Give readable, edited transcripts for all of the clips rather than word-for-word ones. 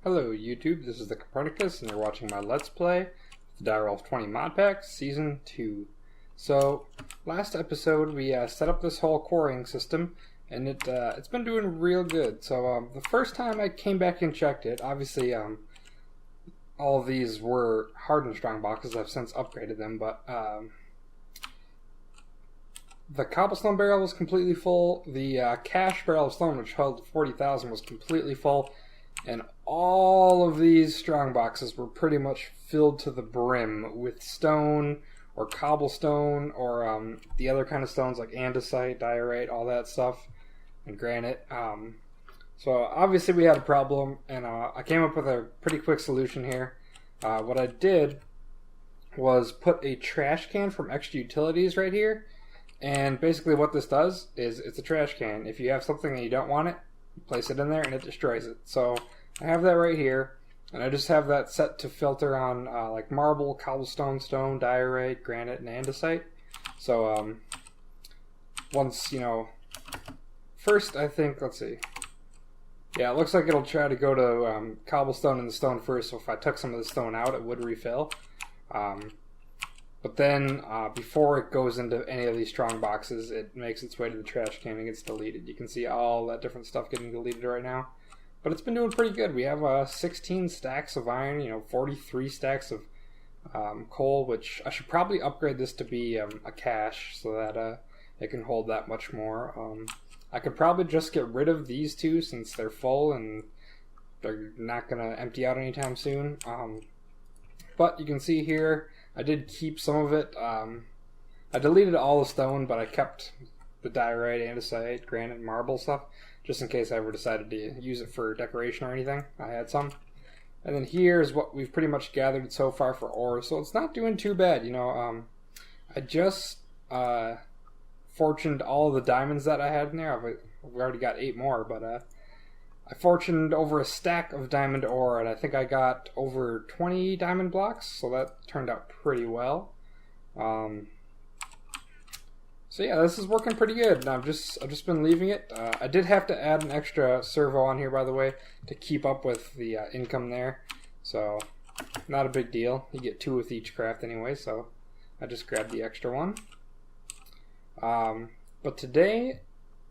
Hello YouTube, this is the Copernicus and you're watching my Let's Play, the Direwolf20 mod pack, Season 2. So, last episode we set up this whole quarrying system and it's been doing real good. So the first time I came back and checked it, obviously all of these were hardened strong boxes. I've since upgraded them, but the cobblestone barrel was completely full. The cash barrel of stone, which held 40,000, was completely full. And all of these strong boxes were pretty much filled to the brim with stone or cobblestone or the other kind of stones like andesite, diorite, all that stuff, and granite. So obviously we had a problem, and I came up with a pretty quick solution here. What I did was put a trash can from Extra Utilities right here, and basically what this does is it's a trash can. If you have something and you don't want it, you place it in there and it destroys it. So I have that right here, and I just have that set to filter on like marble, cobblestone, stone, diorite, granite, and andesite. So once, first I think, let's see. Yeah, it looks like it'll try to go to cobblestone and the stone first, so if I took some of the stone out, it would refill. But then, before it goes into any of these strong boxes, it makes its way to the trash can and gets deleted. You can see all that different stuff getting deleted right now. But it's been doing pretty good. We have 16 stacks of iron, 43 stacks of coal, which I should probably upgrade this to be a cache so that it can hold that much more. I could probably just get rid of these two since they're full and they're not going to empty out anytime soon. But you can see here, I did keep some of it. I deleted all the stone, but I kept the diorite, andesite, granite, and marble stuff, just in case I ever decided to use it for decoration or anything. I had some. And then here's what we've pretty much gathered so far for ore, so it's not doing too bad. I just fortuned all of the diamonds that I had in there. I've already got 8 more, but I fortuned over a stack of diamond ore, and I think I got over 20 diamond blocks, so that turned out pretty well. So yeah, this is working pretty good, and I've just been leaving it. I did have to add an extra servo on here, by the way, to keep up with the income there. So not a big deal. You get 2 with each craft anyway, so I just grabbed the extra one. But today,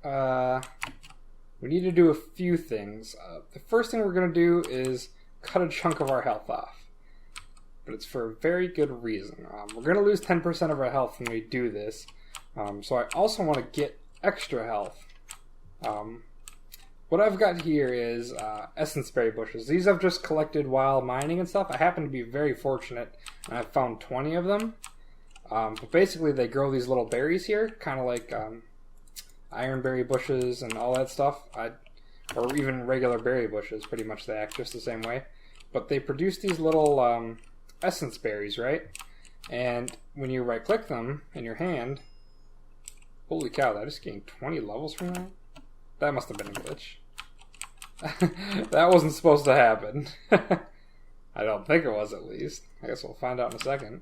we need to do a few things. The first thing we're going to do is cut a chunk of our health off. But it's for a very good reason. We're going to lose 10% of our health when we do this. So I also want to get extra health. What I've got here is essence berry bushes. These I've just collected while mining and stuff. I happen to be very fortunate, and I've found 20 of them. But basically they grow these little berries here, kind of like ironberry bushes and all that stuff, or even regular berry bushes. Pretty much they act just the same way, but they produce these little essence berries, right? And when you right click them in your hand, holy cow, I just gained 20 levels from that? That must have been a glitch. That wasn't supposed to happen. I don't think it was, at least. I guess we'll find out in a second.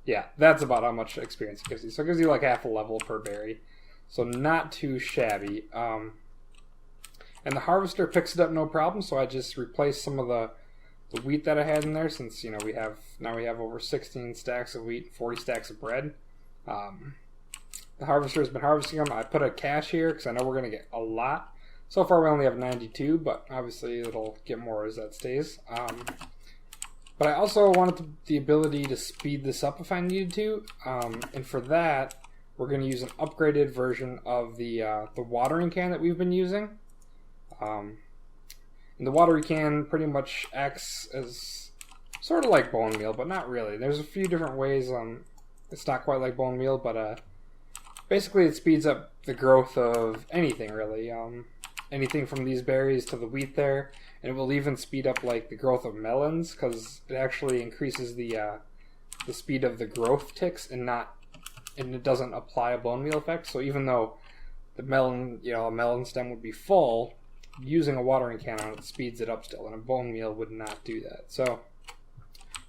Yeah, that's about how much experience it gives you. So it gives you like half a level per berry. So not too shabby. And the harvester picks it up no problem, so I just replaced some of the wheat that I had in there, since we have over 16 stacks of wheat, 40 stacks of bread. The harvester has been harvesting them. I put a cache here because I know we're going to get a lot. So far we only have 92, but obviously it'll get more as that stays. But I also wanted the ability to speed this up if I needed to, and for that we're going to use an upgraded version of the watering can that we've been using. And the watering can pretty much acts as sort of like bone meal, but not really. There's a few different ways. It's not quite like bone meal, but basically it speeds up the growth of anything, really. Anything from these berries to the wheat there, and it will even speed up like the growth of melons, because it actually increases the speed of the growth ticks, and it doesn't apply a bone meal effect. So even though the melon, a melon stem would be full, using a watering can on it speeds it up still, and a bone meal would not do that. So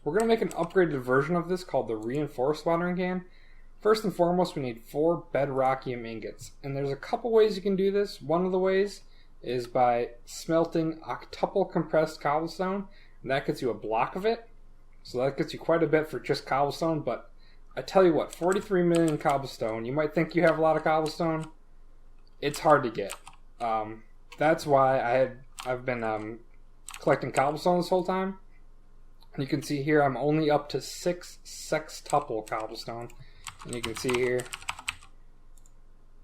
we're going to make an upgraded version of this called the reinforced watering can. First and foremost, we need 4 bedrockium ingots, and there's a couple ways you can do this. One of the ways is by smelting octuple compressed cobblestone, and that gets you a block of it. So that gets you quite a bit for just cobblestone, but I tell you what, 43 million cobblestone, you might think you have a lot of cobblestone. It's hard to get. That's why I've been collecting cobblestone this whole time. And you can see here I'm only up to 6 sextuple cobblestone. And you can see here,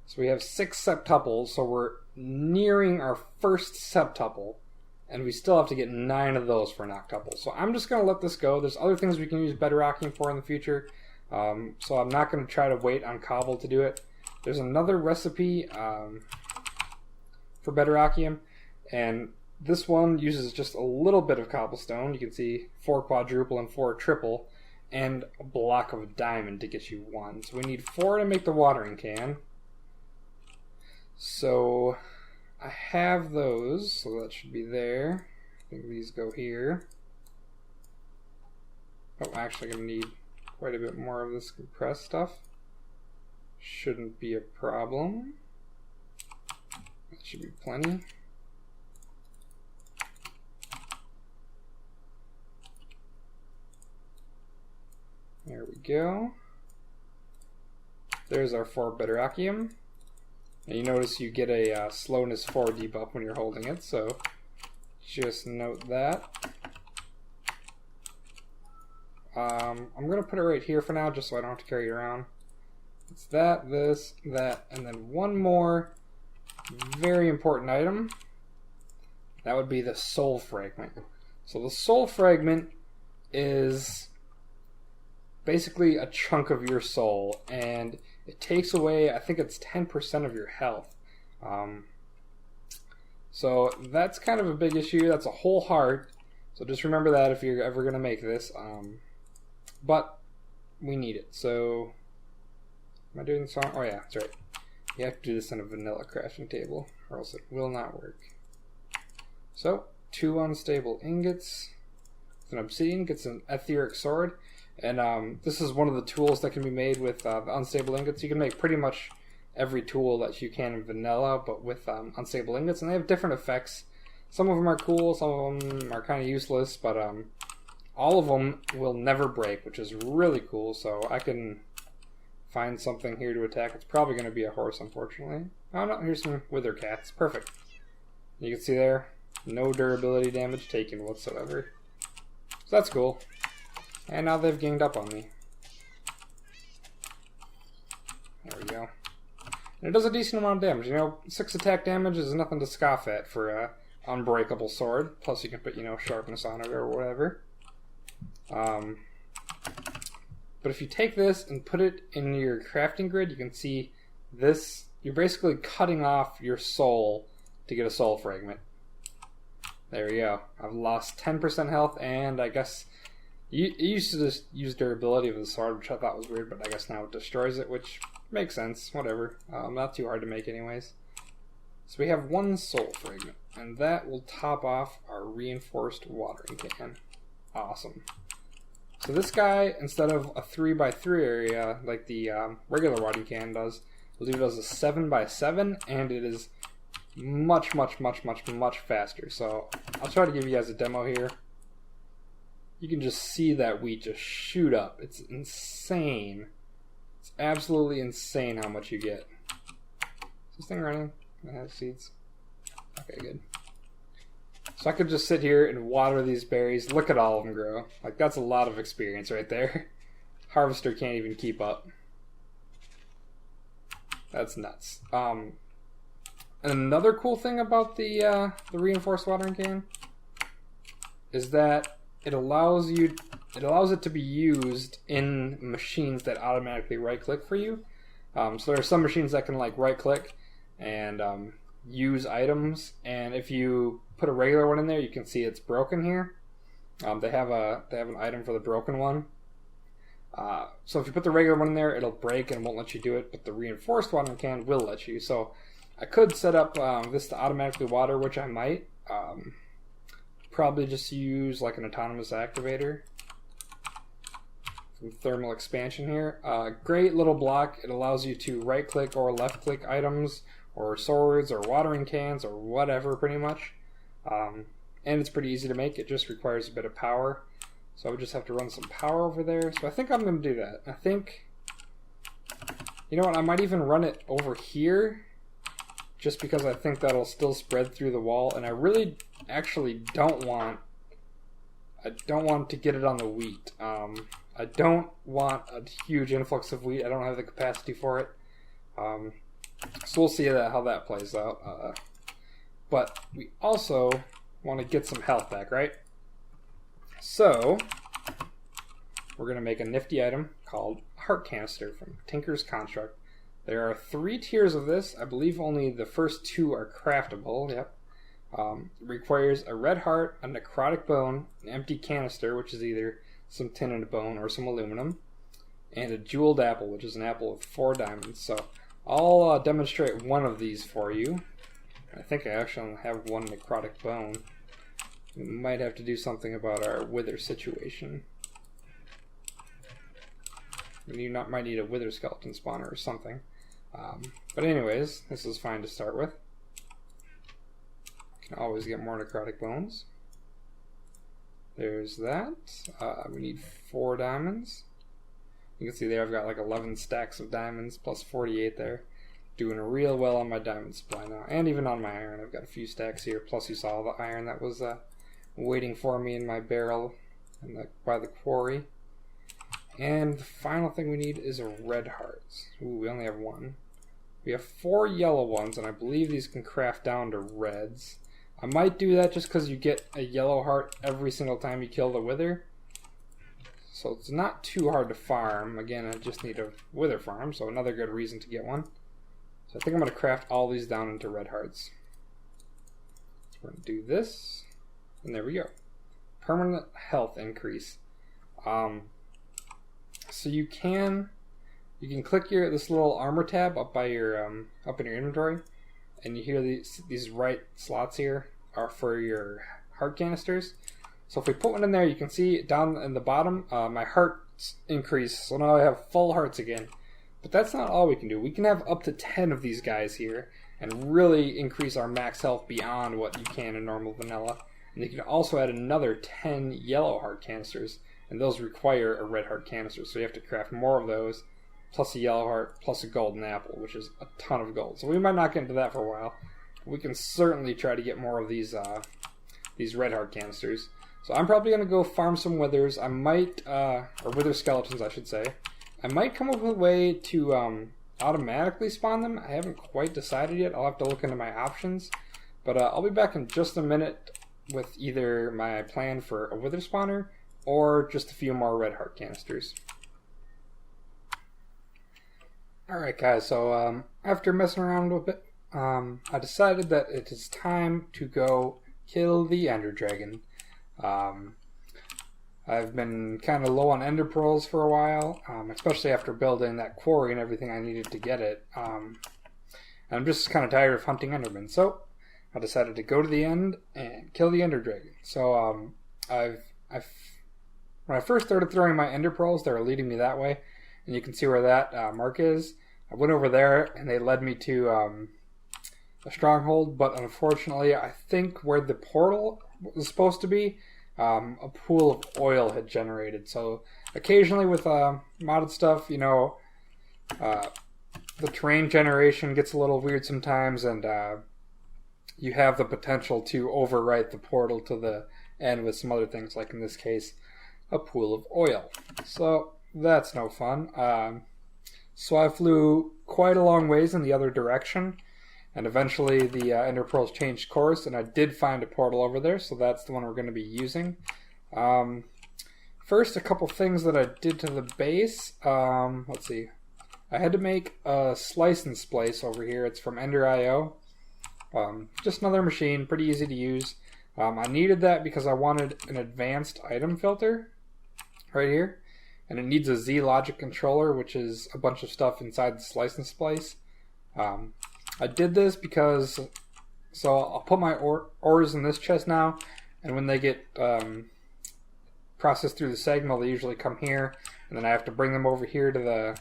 so we have 6 septuples, so we're nearing our first septuple. And we still have to get 9 of those for an octuple. So I'm just going to let this go. There's other things we can use bedrocking for in the future. So I'm not going to try to wait on cobble to do it. There's another recipe for bedrockium. And this one uses just a little bit of cobblestone. You can see 4 quadruple and 4 triple. And a block of diamond to get you 1. So we need 4 to make the watering can. So I have those, so that should be there. I think these go here. Oh, I'm actually going to need quite a bit more of this compressed stuff. Shouldn't be a problem. That should be plenty. There we go. There's our 4 bedrockium. And you notice you get a slowness 4 debuff when you're holding it, so just note that. I'm going to put it right here for now, just so I don't have to carry it around. It's that, this, that, and then one more very important item. That would be the soul fragment. So the soul fragment is basically a chunk of your soul, and it takes away, I think it's 10% of your health. So that's kind of a big issue. That's a whole heart. So just remember that if you're ever going to make this. But we need it. So, am I doing this wrong? Oh yeah, that's right. You have to do this on a vanilla crafting table, or else it will not work. So, 2 unstable ingots. An obsidian gets an etheric sword. And this is one of the tools that can be made with the unstable ingots. You can make pretty much every tool that you can in vanilla, but with unstable ingots, and they have different effects. Some of them are cool, some of them are kind of useless, but all of them will never break, which is really cool. So I can find something here to attack. It's probably going to be a horse, unfortunately. Oh no, here's some wither cats. Perfect. You can see there, no durability damage taken whatsoever. So that's cool. And now they've ganged up on me. There we go. And it does a decent amount of damage. You know, 6 attack damage is nothing to scoff at for a unbreakable sword. Plus you can put, you know, sharpness on it or whatever. But if you take this and put it in your crafting grid, you can see this. You're basically cutting off your soul to get a soul fragment. There we go. I've lost 10% health, and I guess it used to just use durability of the sword, which I thought was weird, but I guess now it destroys it, which makes sense. Whatever. Not too hard to make anyways. So we have 1 soul fragment, and that will top off our reinforced watering can. Awesome. So this guy, instead of a 3x3 area like the regular watering can does, I believe it does a 7x7, and it is much faster. So I'll try to give you guys a demo here. You can just see that wheat just shoot up. It's insane. It's absolutely insane how much you get. Is this thing running? It has seeds. Okay, good. So I could just sit here and water these berries. Look at all of them grow. Like, that's a lot of experience right there. Harvester can't even keep up. That's nuts. And another cool thing about the reinforced watering can is that it allows it to be used in machines that automatically right-click for you. So there are some machines that can like right-click and use items, and if you put a regular one in there, you can see it's broken here. They have an item for the broken one. So if you put the regular one in there, it'll break and won't let you do it, but the reinforced watering can will let you. So I could set up this to automatically water, which I might. Probably just use like an autonomous activator. Some thermal expansion here. Great little block. It allows you to right click or left click items, or swords or watering cans or whatever, pretty much. And it's pretty easy to make. It just requires a bit of power. So I would just have to run some power over there. So I think I'm going to do that. I think, you know what, I might even run it over here, just because I think that'll still spread through the wall. And I really actually don't want to get it on the wheat. I don't want a huge influx of wheat. I don't have the capacity for it. So we'll see how that plays out. But we also want to get some health back, right? So we're going to make a nifty item called Heart Canister from Tinker's Construct. There are 3 tiers of this. I believe only the first 2 are craftable. Yep. It requires a red heart, a necrotic bone, an empty canister, which is either some tin and a bone or some aluminum, and a jeweled apple, which is an apple with 4 diamonds. So I'll demonstrate one of these for you. I think I actually only have 1 necrotic bone. We might have to do something about our wither situation. You might need a wither skeleton spawner or something. But anyways, this is fine to start with. Can always get more necrotic bones. There's that. We need 4 diamonds. You can see there I've got like 11 stacks of diamonds plus 48 there. Doing real well on my diamond supply now. And even on my iron. I've got a few stacks here. Plus you saw the iron that was waiting for me in my barrel by the quarry. And the final thing we need is a red heart. Ooh, we only have 1. We have 4 yellow ones, and I believe these can craft down to reds. I might do that just because you get a yellow heart every single time you kill the wither. So it's not too hard to farm. Again, I just need a wither farm, so another good reason to get one. So I think I'm going to craft all these down into red hearts. So we're going to do this, and there we go. Permanent health increase. So you can click this little armor tab up by your up in your inventory, and you hear these right slots here are for your heart canisters. So if we put one in there, you can see down in the bottom my hearts increase. So now I have full hearts again. But that's not all we can do. We can have up to 10 of these guys here and really increase our max health beyond what you can in normal vanilla. And you can also add another 10 yellow heart canisters. And those require a red heart canister, so you have to craft more of those, plus a yellow heart, plus a golden apple, which is a ton of gold. So we might not get into that for a while. We can certainly try to get more of these red heart canisters. So I'm probably going to go farm some withers. I might, or wither skeletons, I should say. I might come up with a way to automatically spawn them. I haven't quite decided yet. I'll have to look into my options. But I'll be back in just a minute with either my plan for a wither spawner or just a few more red heart canisters. Alright guys, so after messing around a bit, I decided that it is time to go kill the ender dragon. I've been kind of low on ender pearls for a while, especially after building that quarry and everything I needed to get it. I'm just kind of tired of hunting endermen, so I decided to go to the end and kill the ender dragon. So when I first started throwing my ender pearls, they were leading me that way, and you can see where that mark is. I went over there, and they led me to a stronghold, but unfortunately, I think where the portal was supposed to be, a pool of oil had generated. So occasionally with modded stuff, you know, the terrain generation gets a little weird sometimes, and you have the potential to overwrite the portal to the end with some other things, like in this case, a pool of oil. So that's no fun. So I flew quite a long ways in the other direction, and eventually the ender pearls changed course, and I did find a portal over there, so that's the one we're going to be using. First, a couple things that I did to the base. Let's see. I had to make a slice and splice over here. It's from Ender.io. Just another machine, pretty easy to use. I needed that because I wanted an advanced item filter right here, and it needs a Z-Logic controller, which is a bunch of stuff inside the slice and splice. I did this because, so I'll put my ores in this chest now, and when they get processed through the segmill, they usually come here, and then I have to bring them over here to the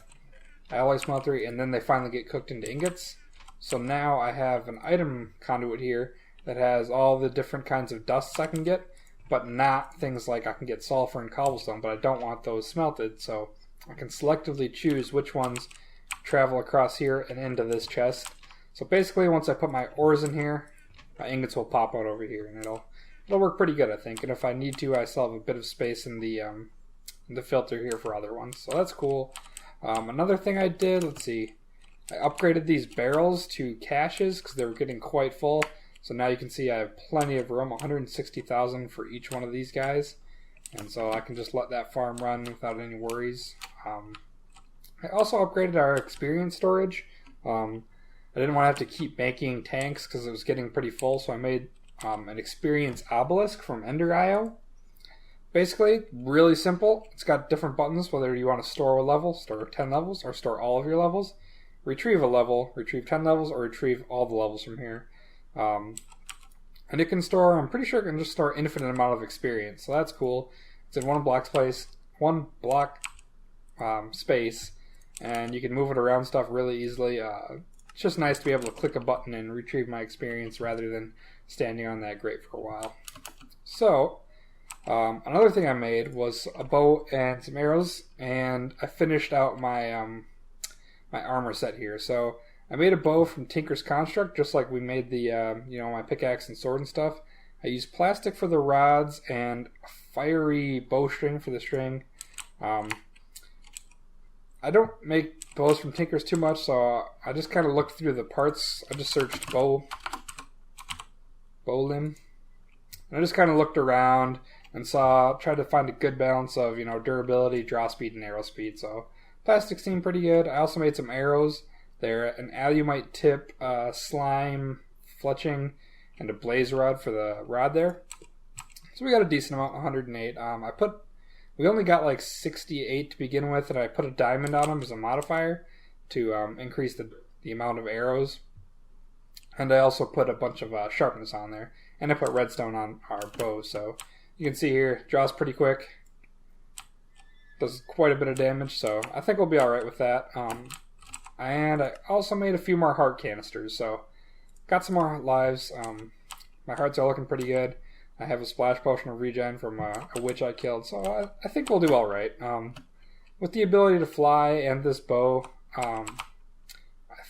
alloy smeltery, and then they finally get cooked into ingots. So now I have an item conduit here that has all the different kinds of dusts I can get, but not things like I can get sulfur and cobblestone, but I don't want those smelted, so I can selectively choose which ones travel across here and into this chest. So basically, once I put my ores in here, my ingots will pop out over here, and it'll work pretty good, I think. And if I need to, I still have a bit of space in the filter here for other ones, so that's cool. Another thing I did, let's see, I upgraded these barrels to caches because they were getting quite full. So now you can see I have plenty of room, 160,000 for each one of these guys. And so I can just let that farm run without any worries. I also upgraded our experience storage. I didn't want to have to keep making tanks because it was getting pretty full, so I made an experience obelisk from Ender.io. Basically, really simple. It's got different buttons, whether you want to store a level, store 10 levels, or store all of your levels. Retrieve a level, retrieve 10 levels, or retrieve all the levels from here. And it can store, I'm pretty sure it can just store infinite amount of experience, so that's cool. It's in one block space, and you can move it around stuff really easily. It's just nice to be able to click a button and retrieve my experience rather than standing on that grate for a while. So, another thing I made was a bow and some arrows, and I finished out my my armor set here. So I made a bow from Tinker's Construct, just like we made the my pickaxe and sword and stuff. I used plastic for the rods and a fiery bowstring for the string. I don't make bows from Tinker's too much, so I just kind of looked through the parts. I just searched bow limb, and I just kind of looked around and tried to find a good balance of durability, draw speed, and arrow speed. So plastic seemed pretty good. I also made some arrows. They're an alumite tip, slime fletching, and a blaze rod for the rod there. So we got a decent amount, 108. We only got like 68 to begin with, and I put a diamond on them as a modifier to increase the amount of arrows. And I also put a bunch of sharpness on there. And I put redstone on our bow, so you can see here, draws pretty quick. Does quite a bit of damage, so I think we'll be alright with that. And I also made a few more heart canisters, so got some more lives. My hearts are looking pretty good. I have a splash potion of regen from a witch I killed, so I think we'll do alright. With the ability to fly and this bow, I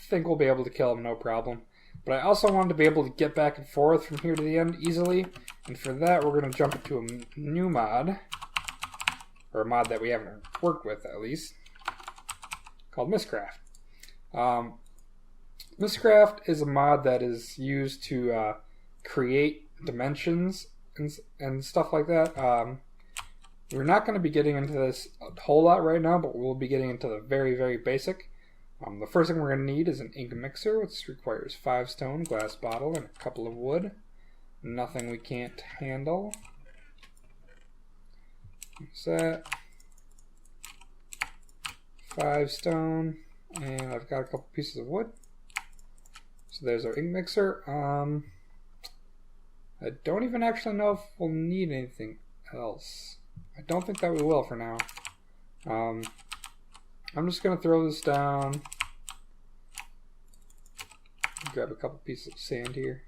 think we'll be able to kill him no problem. But I also wanted to be able to get back and forth from here to the end easily, and for that we're going to jump into a new mod, or a mod that we haven't worked with at least, called Mistcraft. Mistcraft is a mod that is used to create dimensions and stuff like that. We're not going to be getting into this a whole lot right now, but we'll be getting into the very, very basic. The first thing we're going to need is an ink mixer, which requires 5 stone, glass bottle, and a couple of wood. Nothing we can't handle. What's that? 5 stone, and I've got a couple pieces of wood. So there's our ink mixer. I don't even actually know if we'll need anything else. I don't think that we will for now. I'm just going to throw this down. Grab a couple pieces of sand here.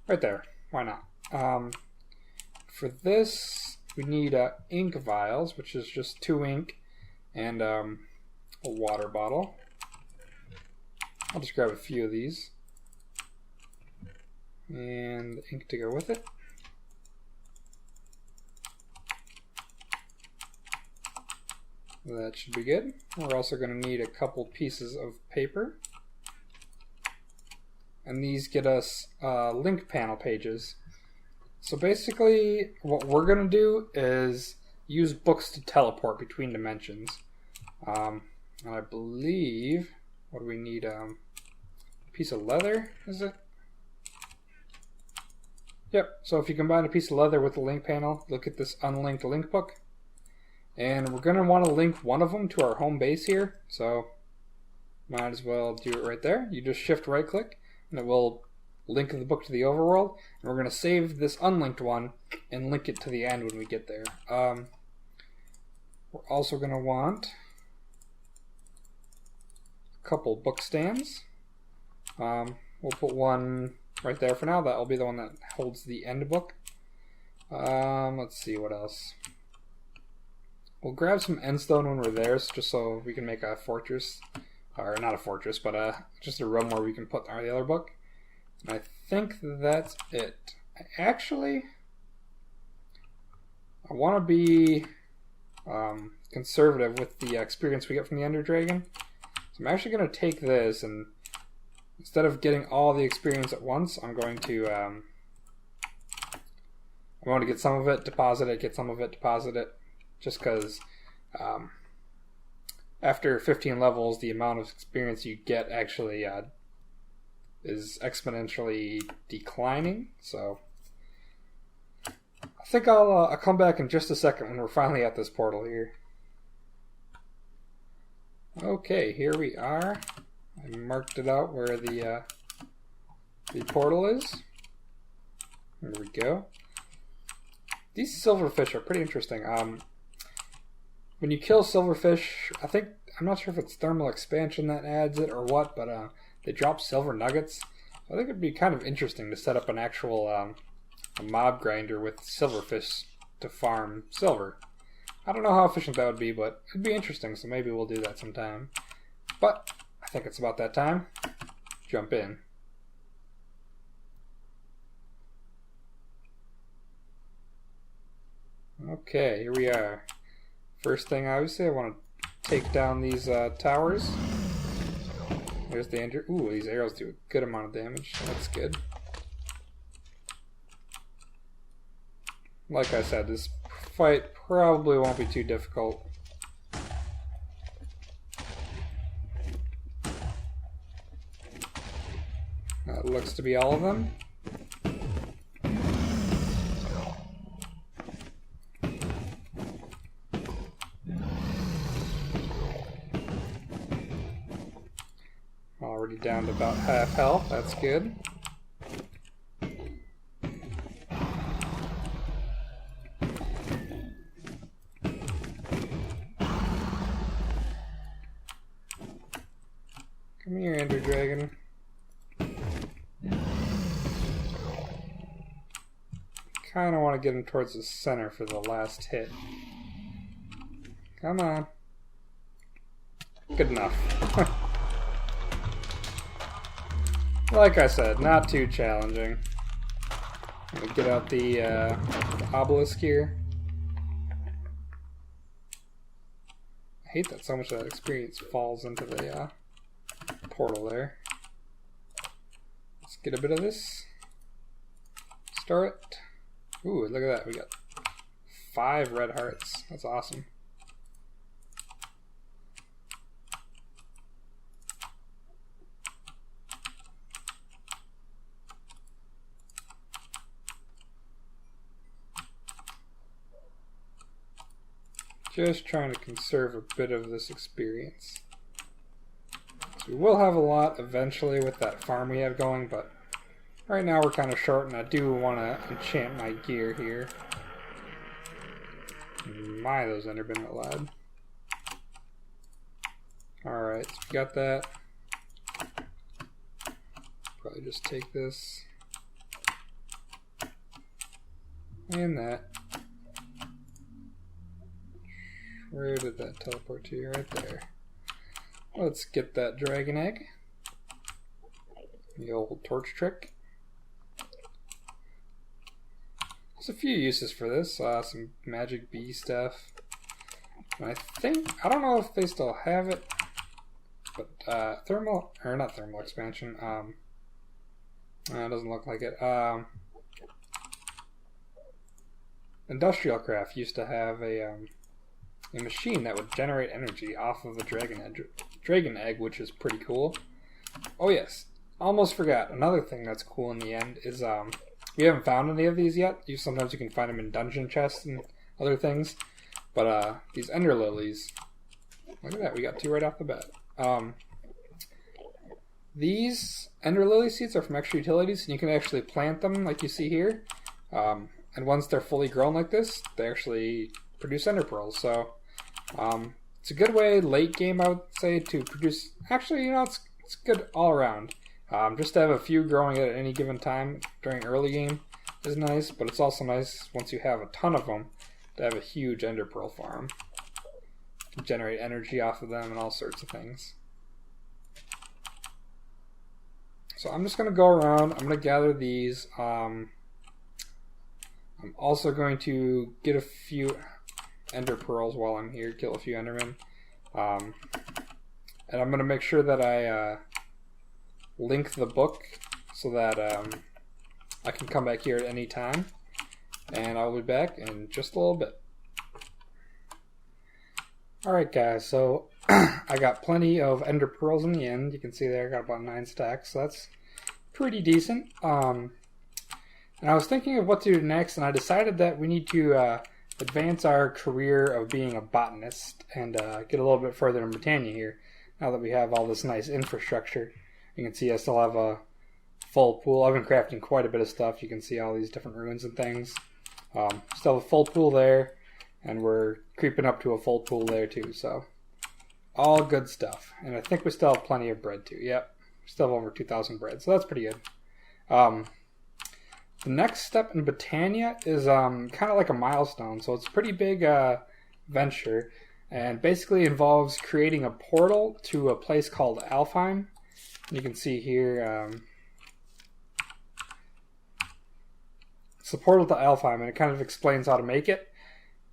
Right there. Why not? For this, we need ink vials, which is just 2 ink and a water bottle. I'll just grab a few of these. And the ink to go with it. That should be good. We're also going to need a couple pieces of paper. And these get us link panel pages. So basically, what we're going to do is use books to teleport between dimensions. And I believe, what do we need? A piece of leather, is it? Yep, so if you combine a piece of leather with the link panel, look at this unlinked link book. And we're going to want to link one of them to our home base here, so might as well do it right there. You just shift right click, and it will link the book to the overworld. And we're going to save this unlinked one and link it to the end when we get there. We're also going to want a couple book stands. We'll put one right there for now. That'll be the one that holds the end book. Let's see what else. We'll grab some end stone when we're there, just so we can make a fortress. Or not a fortress, but just a room where we can put the other book. And I think that's it. I want to be conservative with the experience we get from the Ender Dragon. So I'm actually going to take this, and instead of getting all the experience at once, I'm going to get some of it, deposit it, get some of it, deposit it, just because after 15 levels, the amount of experience you get actually is exponentially declining. So I think I'll come back in just a second when we're finally at this portal here. Okay, here we are. I marked it out where the portal is. There we go. These silverfish are pretty interesting. When you kill silverfish, I'm not sure if it's thermal expansion that adds it or what, but they drop silver nuggets. I think it'd be kind of interesting to set up an actual a mob grinder with silverfish to farm silver. I don't know how efficient that would be, but it'd be interesting, so maybe we'll do that sometime. But I think it's about that time. Jump in. Okay, here we are. First thing, obviously, I want to take down these towers. There's the Ender. Ooh, these arrows do a good amount of damage. That's good. Like I said, this fight probably won't be too difficult. That looks to be all of them. Already down to about half health, that's good. Come here, Ender Dragon. Kinda want to get him towards the center for the last hit. Come on. Good enough. Like I said, not too challenging. I'm gonna get out the obelisk here. I hate that so much of that experience falls into the portal there. Let's get a bit of this. Start it. Ooh, look at that. We got 5 red hearts. That's awesome. Just trying to conserve a bit of this experience. So we will have a lot eventually with that farm we have going, but right now we're kind of short, and I do want to enchant my gear here. My, those Endermen are loud. Alright, so we got that. Probably just take this. And that. Where did that teleport to? Right there. Let's get that dragon egg. The old torch trick. There's a few uses for this. Some magic bee stuff. And I don't know if they still have it, but not thermal expansion. It doesn't look like it. Industrial Craft used to have a machine that would generate energy off of a dragon egg, which is pretty cool. Oh yes, almost forgot. Another thing that's cool in the end is we haven't found any of these yet. Sometimes you can find them in dungeon chests and other things. But these ender lilies, look at that, we got 2 right off the bat. These ender lily seeds are from extra utilities, and you can actually plant them like you see here. And once they're fully grown like this, they actually produce ender pearls. So it's It's a good way late game, I would say, to produce. Actually, you know, it's good all around. Just to have a few growing at any given time during early game is nice, but it's also nice once you have a ton of them to have a huge ender pearl farm. You can generate energy off of them and all sorts of things. So I'm just going to go around. I'm going to gather these. I'm also going to get a few ender pearls while I'm here, kill a few endermen. And I'm going to make sure that I link the book so that I can come back here at any time. And I'll be back in just a little bit. Alright guys, so I got plenty of ender pearls in the end. You can see there I got about 9 stacks, so that's pretty decent. And I was thinking of what to do next, and I decided that we need to advance our career of being a botanist and get a little bit further in Britannia here, now that we have all this nice infrastructure. You can see I still have a full pool. I've been crafting quite a bit of stuff. You can see all these different ruins and things. Still have a full pool there, and we're creeping up to a full pool there too, so all good stuff. And I think we still have plenty of bread too. Yep, still have over 2,000 bread, so that's pretty good. The next step in Britannia is kind of like a milestone, so it's a pretty big venture, and basically involves creating a portal to a place called Alfheim. You can see here it's the portal to Alfheim, and it kind of explains how to make it.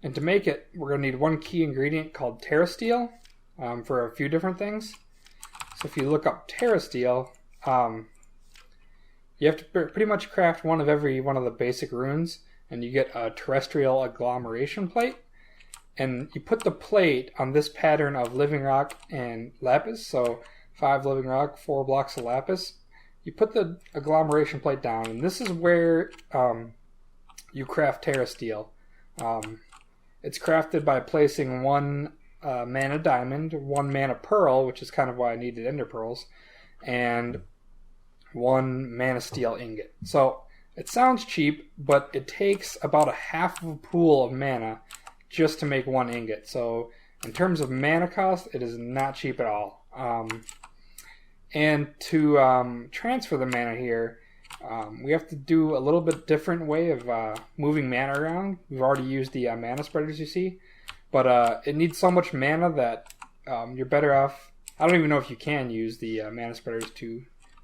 And to make it, we're going to need one key ingredient called terrasteel for a few different things. So if you look up terrasteel, you have to pretty much craft one of every one of the basic runes, and you get a terrestrial agglomeration plate. And you put the plate on this pattern of living rock and lapis, so 5 living rock, 4 blocks of lapis. You put the agglomeration plate down, and this is where you craft terrasteel. It's crafted by placing 1 mana diamond, 1 mana pearl, which is kind of why I needed ender pearls, and 1 mana steel ingot. So it sounds cheap, but it takes about a half of a pool of mana just to make 1 ingot. So in terms of mana cost, it is not cheap at all. And to transfer the mana here, we have to do a little bit different way of moving mana around. We've already used the mana spreaders, you see, but it needs so much mana that you're better off. I don't even know if you can use the mana spreaders to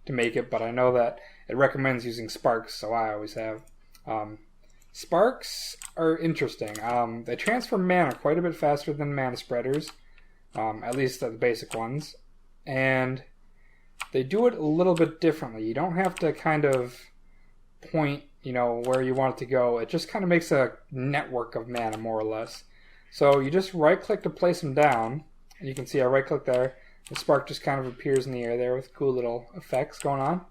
make it, but I know that it recommends using sparks, so I always have. Sparks are interesting. They transfer mana quite a bit faster than mana spreaders, at least the basic ones, and they do it a little bit differently. You don't have to kind of point, where you want it to go. It just kind of makes a network of mana, more or less. So you just right-click to place them down, and you can see I right-click there. The spark just kind of appears in the air there with cool little effects going on.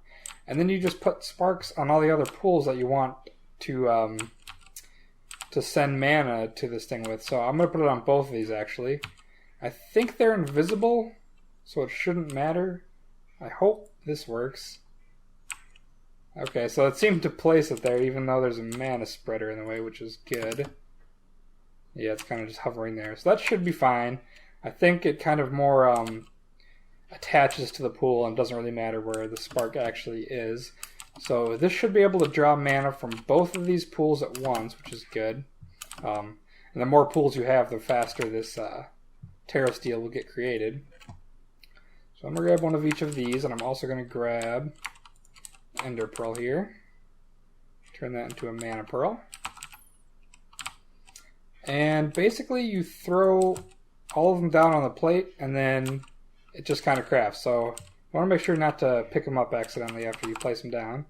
And then you just put sparks on all the other pools that you want to send mana to this thing with. So I'm going to put it on both of these, actually. I think they're invisible, so it shouldn't matter. I hope this works. Okay, so it seemed to place it there, even though there's a mana spreader in the way, which is good. Yeah, it's kind of just hovering there. So that should be fine. I think it kind of more attaches to the pool and doesn't really matter where the spark actually is. So this should be able to draw mana from both of these pools at once, which is good. And the more pools you have, the faster this terrasteel will get created. So I'm going to grab one of each of these, and I'm also going to grab ender pearl here. Turn that into a mana pearl. And basically you throw all of them down on the plate, and then it just kind of crafts. So you want to make sure not to pick them up accidentally after you place them down.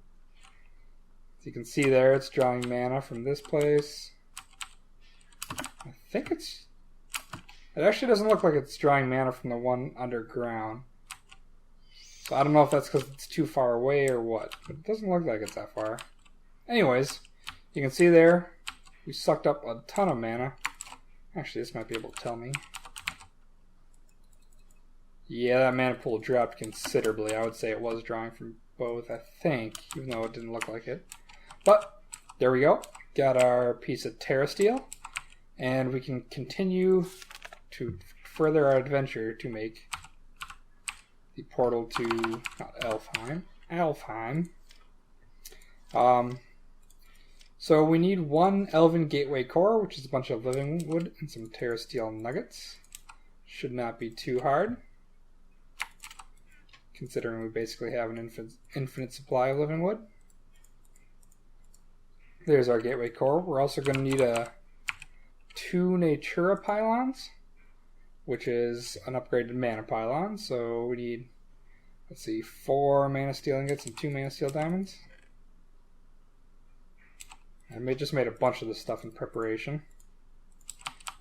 As you can see there, it's drawing mana from this place. I think it actually doesn't look like it's drawing mana from the one underground. So I don't know if that's because it's too far away or what, but it doesn't look like it's that far. Anyways, you can see there, we sucked up a ton of mana. Actually, this might be able to tell me. Yeah, that mana pool dropped considerably. I would say it was drawing from both, I think, even though it didn't look like it. But, there we go. Got our piece of terrasteel. And we can continue to further our adventure to make the portal to not Elfheim. Alfheim. So we need one Elven Gateway Core, which is a bunch of living wood and some Terra Steel nuggets. Should not be too hard, considering we basically have an infinite supply of living wood. There's our Gateway Core. We're also going to need 2 Natura Pylons, which is an upgraded Mana Pylon. So we need, let's see, 4 Mana Steel Ingots and 2 Mana Steel Diamonds. I just made a bunch of this stuff in preparation.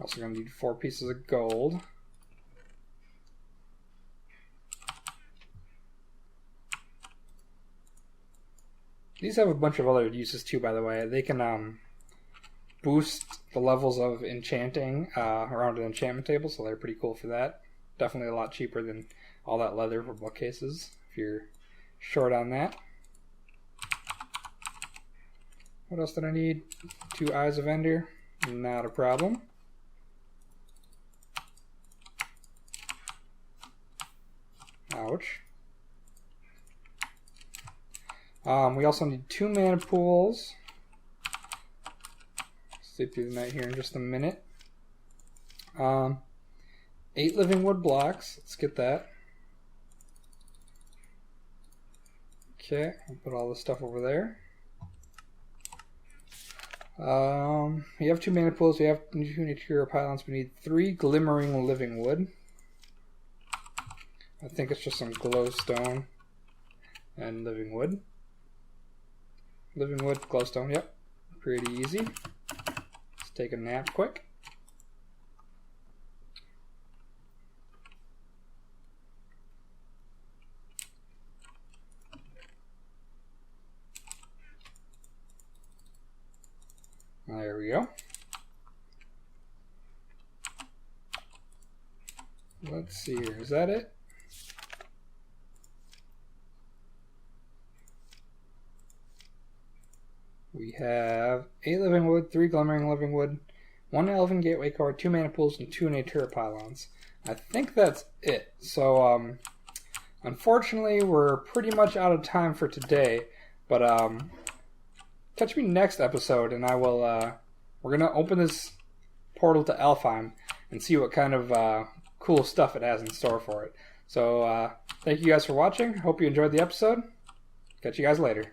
Also going to need 4 pieces of gold. These have a bunch of other uses too, by the way. They can boost the levels of enchanting around an enchantment table, so they're pretty cool for that. Definitely a lot cheaper than all that leather for bookcases, if you're short on that. What else did I need? 2 Eyes of Ender. Not a problem. Ouch. We also need 2 mana pools. Sleep through the night here in just a minute. 8 living wood blocks. Let's get that. Okay, I'll put all this stuff over there. We have 2 mana pools, we have 2 Natura Pylons, we need 3 glimmering living wood. I think it's just some glowstone and living wood. Living wood, glowstone, yep. Pretty easy. Let's take a nap quick. There we go. Let's see here. Is that it? We have 8 living wood, 3 glimmering living wood, 1 elven gateway core, 2 mana pools, and 2 Natura Pylons. I think that's it. So, unfortunately, we're pretty much out of time for today. But, catch me next episode, and I will, we're going to open this portal to Alfheim and see what kind of cool stuff it has in store for it. So, thank you guys for watching. Hope you enjoyed the episode. Catch you guys later.